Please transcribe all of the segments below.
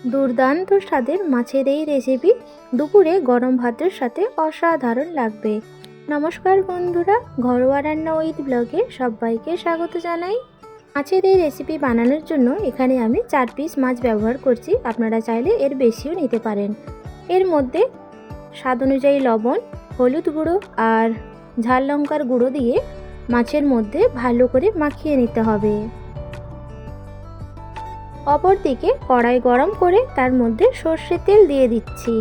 দুর্দান্ত স্বাদের মাছের এই রেসিপি দুপুরে গরম ভাতের সাথে অসাধারণ লাগবে। নমস্কার বন্ধুরা, ঘরোয়া রান্না উইথ ব্লগে সবাইকে স্বাগত জানাই। মাছের এই রেসিপি বানানোর জন্য এখানে আমি 4 পিস মাছ ব্যবহার করছি। আপনারা চাইলে এর বেশিও নিতে পারেন। এর মধ্যে স্বাদ অনুযায়ী লবণ, হলুদ গুঁড়ো আর ঝাল লঙ্কার গুঁড়ো দিয়ে মাছের মধ্যে ভালো করে মাখিয়ে নিতে হবে। অপরদিকে কড়াই গরম করে তার মধ্যে সর্ষের তেল দিয়ে দিচ্ছি।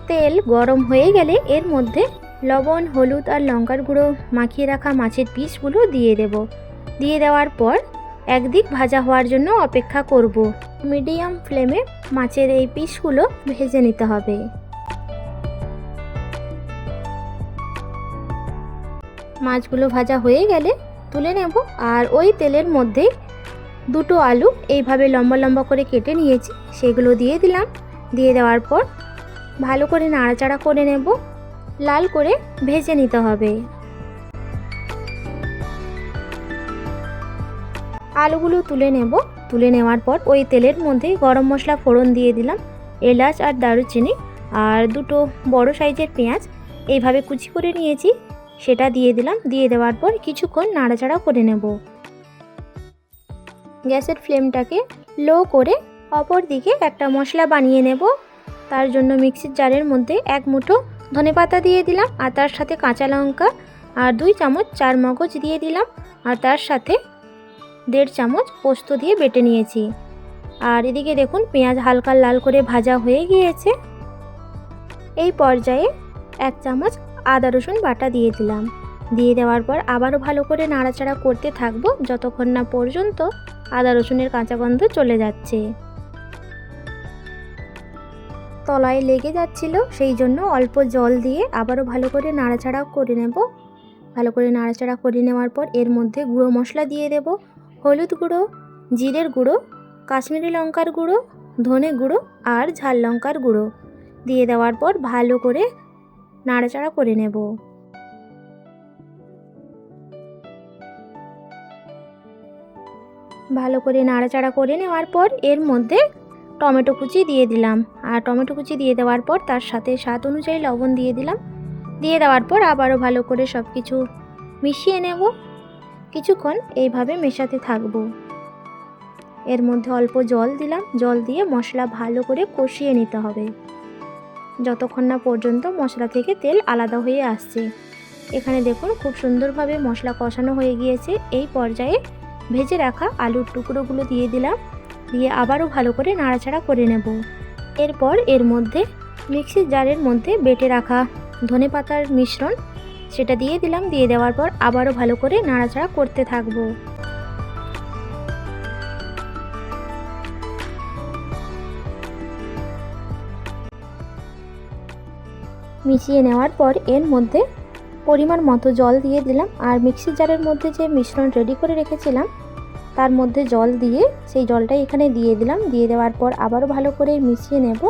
তেল গরম হয়ে গেলে এর মধ্যে লবণ, হলুদ আর লঙ্কার গুঁড়ো মাখিয়ে রাখা মাছের পিসগুলো দিয়ে দেব। দিয়ে দেওয়ার পর একদিক ভাজা হওয়ার জন্য অপেক্ষা করব। মিডিয়াম ফ্লেমে মাছের এই পিসগুলো ভেজে নিতে হবে। মাছগুলো ভাজা হয়ে গেলে তুলে নেব। আর ওই তেলের মধ্যেই দুটো আলু এইভাবে লম্বা লম্বা করে কেটে নিয়েছি, সেগুলো দিয়ে দিলাম। দিয়ে দেওয়ার পর ভালো করে নাড়াচাড়া করে নেব। লাল করে ভেজে নিতে হবে। আলুগুলো তুলে নেব। তুলে নেওয়ার পর ওই তেলের মধ্যে গরম মশলা ফোড়ন দিয়ে দিলাম, এলাচ আর দারুচিনি আর দুটো বড় সাইজের পেঁয়াজ এইভাবে কুচি করে নিয়েছি, সেটা দিয়ে দিলাম। দিয়ে দেওয়ার পর কিছুক্ষণ নাড়াচাড়া করে নেব। গ্যাসের ফ্লেমটাকে লো করে অপর দিকে একটা মশলা বানিয়ে নেব। তার জন্য মিক্সির জারের মধ্যে 1 মুঠো ধনেপাতা দিয়ে দিলাম, আর তার সাথে কাঁচা লঙ্কা আর 2 চামচ চারমগজ দিয়ে দিলাম, আর তার সাথে 1.5 চামচ পোস্ত দিয়ে বেটে নিয়েছি। আর এদিকে দেখুন পেঁয়াজ হালকা লাল করে ভাজা হয়ে গিয়েছে। এই পর্যায়ে 1 চামচ আদা রসুন বাটা দিয়ে দিলাম। দিয়ে দেওয়ার পর আবারও ভালো করে নাড়াচাড়া করতে থাকবো যতক্ষণ না পর্যন্ত আদা রসুনের কাঁচা গন্ধ চলে যাচ্ছে। তলায় লেগে যাচ্ছিল, সেই জন্য অল্প জল দিয়ে আবারও ভালো করে নাড়াচাড়া করে নেব। ভালো করে নাড়াচাড়া করে নেওয়ার পর এর মধ্যে গুঁড়ো মশলা দিয়ে দেব। হলুদ গুঁড়ো, জিরের গুঁড়ো, কাশ্মীরি লঙ্কার গুঁড়ো, ধনে গুঁড়ো আর ঝাল লঙ্কার গুঁড়ো দিয়ে দেওয়ার পর ভালো করে নাড়াচাড়া করে নেব। ভালো করে নাড়াচাড়া করে নেওয়ার পর এর মধ্যে টমেটো কুচি দিয়ে দিলাম। আর টমেটো কুচি দিয়ে দেওয়ার পর তার সাথে স্বাদ অনুযায়ী লবণ দিয়ে দিলাম। দিয়ে দেওয়ার পর আবারও ভালো করে সব কিছু মিশিয়ে নেব। কিছুক্ষণ এইভাবে মেশাতে থাকবো। এর মধ্যে অল্প জল দিলাম। জল দিয়ে মশলা ভালো করে কষিয়ে নিতে হবে যতক্ষণ না পর্যন্ত মশলা থেকে তেল আলাদা হয়ে আসছে। এখানে দেখুন খুব সুন্দরভাবে মশলা কষানো হয়ে গিয়েছে। এই পর্যায়ে ভেজে রাখা আলুর টুকরোগুলো দিয়ে দিলাম। দিয়ে আবারও ভালো করে নাড়াচাড়া করে নেব। এরপর এর মধ্যে মিক্সির জারের মধ্যে বেটে রাখা ধনেপাতার মিশ্রণ সেটা দিয়ে দিলাম। দিয়ে দেওয়ার পর আবারও ভালো করে নাড়াচাড়া করতে থাকব। মিশিয়ে নেওয়ার পর এর মধ্যে পরিমাণ মতো জল দিয়ে দিলাম। আর মিক্সির জারের মধ্যে যে মিশ্রণ রেডি করে রেখেছিলাম তার মধ্যে জল দিয়ে সেই জলটাই এখানে দিয়ে দিলাম। দিয়ে দেওয়ার পর আবারও ভালো করে মিশিয়ে নেব।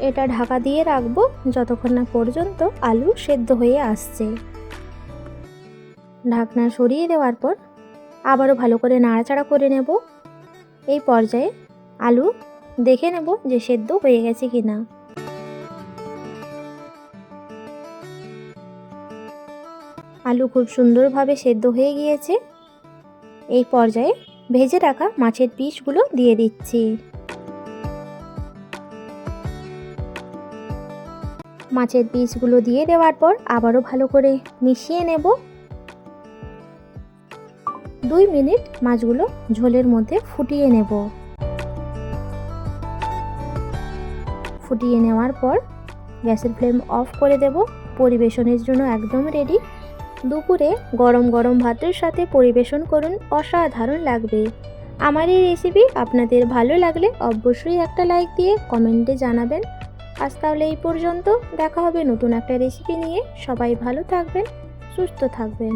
এটা ঢাকা দিয়ে রাখবো যতক্ষণ না পর্যন্ত আলু সেদ্ধ হয়ে আসছে। ঢাকনা সরিয়ে দেওয়ার পর আবারও ভালো করে নাড়াচাড়া করে নেব। এই পর্যায়ে আলু দেখে নেব যে সেদ্ধ হয়ে গেছে কিনা। আলু খুব সুন্দরভাবে সেদ্ধ হয়ে গিয়েছে। এই পর্যায়ে ভেজে রাখা মাছের পিসগুলো দিয়ে দিচ্ছি। মাছের পিসগুলো দিয়ে দেওয়ার পর আবারও ভালো করে মিশিয়ে নেব। 2 মিনিট মাছগুলো ঝোলের মধ্যে ফুটিয়ে নেব। ফুটিয়ে নেওয়ার পর গ্যাসের ফ্লেম অফ করে দেব। পরিবেশনের জন্য একদম রেডি। দুপুরে গরম গরম ভাতের সাথে পরিবেশন করুন, অসাধারণ লাগবে। আমার এই রেসিপি আপনাদের ভালো লাগলে অবশ্যই একটা লাইক দিয়ে কমেন্টে জানাবেন। আজ তাহলে এই পর্যন্ত, দেখা হবে নতুন একটা রেসিপি নিয়ে। সবাই ভালো থাকবেন, সুস্থ থাকবেন।